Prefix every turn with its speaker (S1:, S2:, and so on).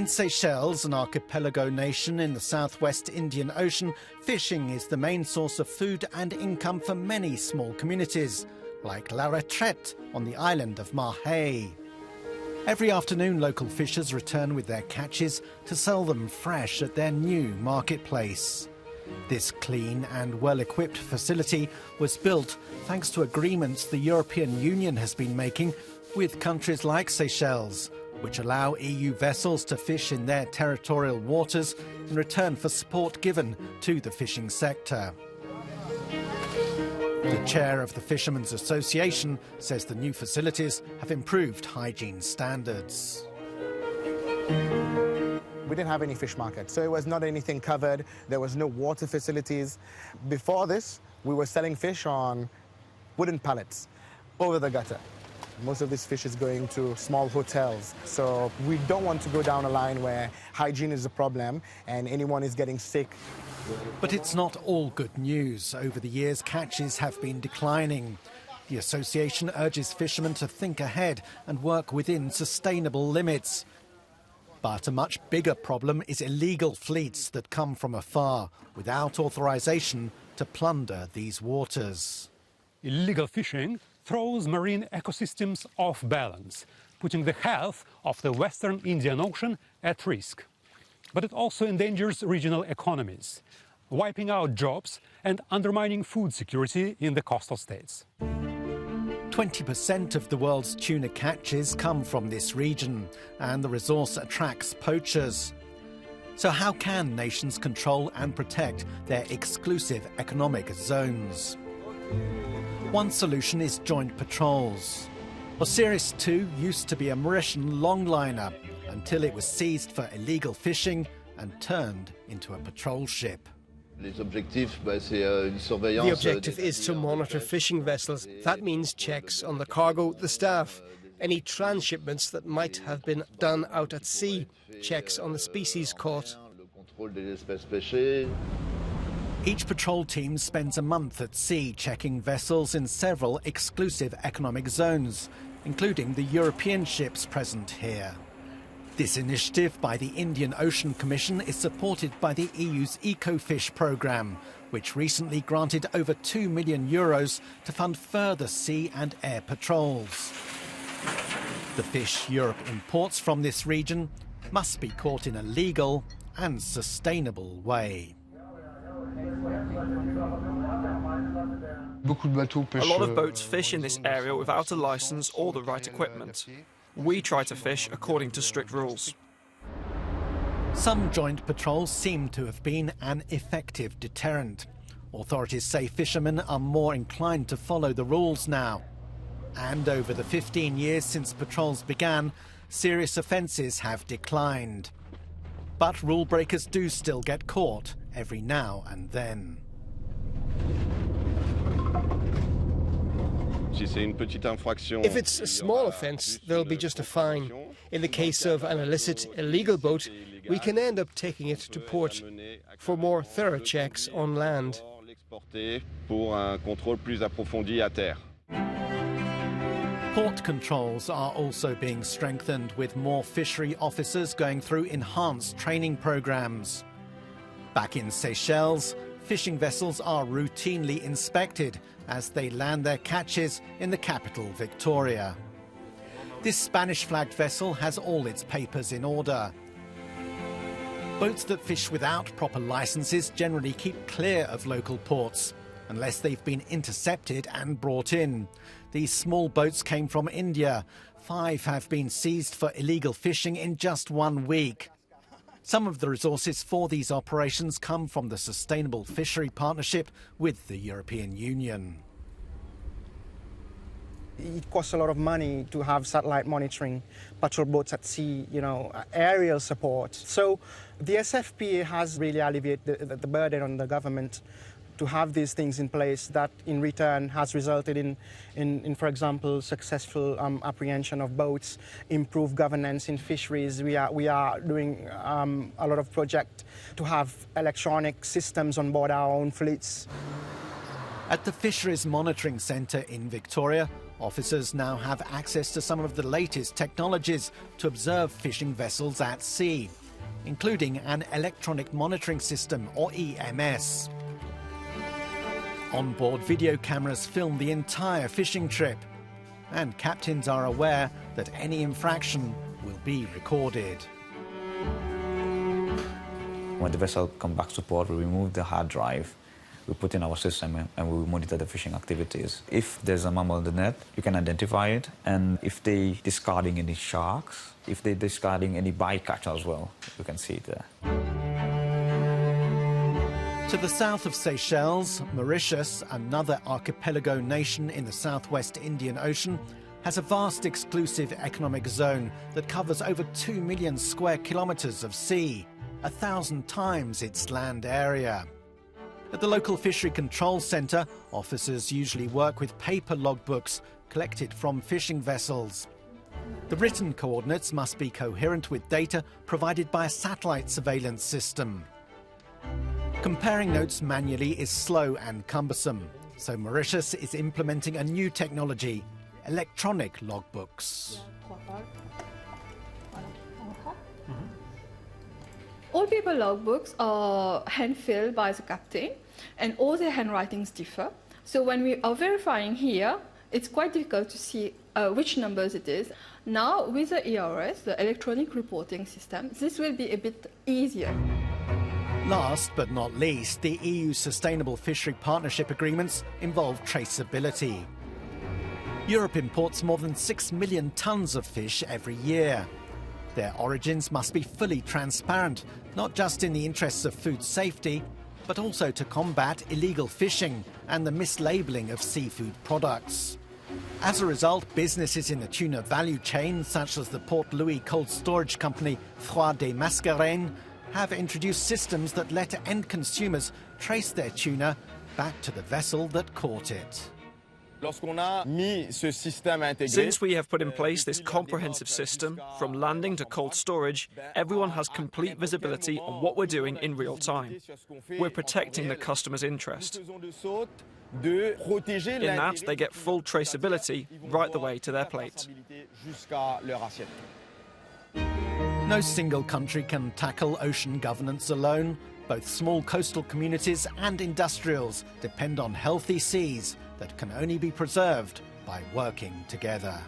S1: In Seychelles, an archipelago nation in the southwest Indian Ocean, fishing is the main source of food and income for many small communities, like La Retraite on the island of Mahe. Every afternoon, local fishers return with their catches to sell them fresh at their new marketplace. This clean and well-equipped facility was built thanks to agreements the European Union has been making with countries like Seychelles, which allow EU vessels to fish in their territorial waters in return for support given to the fishing sector. The chair of the Fishermen's Association says the new facilities have improved hygiene standards.
S2: We didn't have any fish market, so it was not anything covered. There was no water facilities. Before this, we were selling fish on wooden pallets over the gutter. Most of this fish is going to small hotels, so we don't want to go down a line where hygiene is a problem and anyone is getting sick.
S1: But it's not all good news. Over the years, catches have been declining. The association urges fishermen to think ahead and work within sustainable limits. But a much bigger problem is illegal fleets that come from afar without authorization to plunder these waters.
S3: Illegal fishing throws marine ecosystems off balance, putting the health of the Western Indian Ocean at risk. But it also endangers regional economies, wiping out jobs and undermining food security in the coastal states.
S1: 20% of the world's tuna catches come from this region, and the resource attracts poachers. So how can nations control and protect their exclusive economic zones? One solution is joint patrols. Osiris II used to be a Mauritian longliner until it was seized for illegal fishing and turned into a patrol ship.
S4: The objective is to monitor fishing vessels. That means checks on the cargo, the staff, any transshipments that might have been done out at sea, checks on the species caught.
S1: Each patrol team spends a month at sea checking vessels in several exclusive economic zones, including the European ships present here. This initiative by the Indian Ocean Commission is supported by the EU's Ecofish programme, which recently granted over €2 million to fund further sea and air patrols. The fish Europe imports from this region must be caught in a legal and sustainable way.
S5: A lot of boats fish in this area without a license or the right equipment. We try to fish according to strict rules.
S1: Some joint patrols seem to have been an effective deterrent. Authorities say fishermen are more inclined to follow the rules now. And over the 15 years since patrols began, serious offences have declined. But rule breakers do still get caught every now and then.
S4: If it's a small offence, there'll be just a fine. In the case of an illicit, illegal boat, we can end up taking it to port for more thorough checks on land.
S1: Port controls are also being strengthened, with more fishery officers going through enhanced training programmes. Back in Seychelles, fishing vessels are routinely inspected as they land their catches in the capital, Victoria. This Spanish-flagged vessel has all its papers in order. Boats that fish without proper licences generally keep clear of local ports, unless they've been intercepted and brought in. These small boats came from India. 5 have been seized for illegal fishing in just 1 week. Some of the resources for these operations come from the Sustainable Fishery Partnership with the European Union.
S6: It costs a lot of money to have satellite monitoring, patrol boats at sea, aerial support. So the SFPA has really alleviated the burden on the government to have these things in place that in return has resulted in for example, successful apprehension of boats, improved governance in fisheries. We are doing a lot of projects to have electronic systems on board our own fleets.
S1: At the Fisheries Monitoring Centre in Victoria, officers now have access to some of the latest technologies to observe fishing vessels at sea, including an electronic monitoring system, or EMS. Onboard video cameras film the entire fishing trip, and captains are aware that any infraction will be recorded.
S7: When the vessel comes back to port, we remove the hard drive, we put in our system, and we monitor the fishing activities. If there's a mammal in the net, you can identify it, and if they're discarding any sharks, if they're discarding any bycatch as well, you can see it there.
S1: To the south of Seychelles, Mauritius, another archipelago nation in the southwest Indian Ocean, has a vast exclusive economic zone that covers over 2 million square kilometres of sea, 1,000 times its land area. At the local fishery control centre, officers usually work with paper logbooks collected from fishing vessels. The written coordinates must be coherent with data provided by a satellite surveillance system. Comparing notes manually is slow and cumbersome, so Mauritius is implementing a new technology, electronic logbooks.
S8: All paper logbooks are hand-filled by the captain, and all their handwritings differ. So when we are verifying here, it's quite difficult to see which numbers it is. Now, with the ERS, the electronic reporting system, this will be a bit easier.
S1: Last but not least, the EU Sustainable Fishery Partnership Agreements involve traceability. Europe imports more than 6 million tonnes of fish every year. Their origins must be fully transparent, not just in the interests of food safety, but also to combat illegal fishing and the mislabelling of seafood products. As a result, businesses in the tuna value chain, such as the Port Louis cold storage company Froid des Mascarenes, have introduced systems that let end consumers trace their tuna back to the vessel that caught it.
S5: Since we have put in place this comprehensive system, from landing to cold storage, everyone has complete visibility on what we're doing in real time. We're protecting the customer's interest. In that, they get full traceability right the way to their plate.
S1: No single country can tackle ocean governance alone. Both small coastal communities and industrials depend on healthy seas that can only be preserved by working together.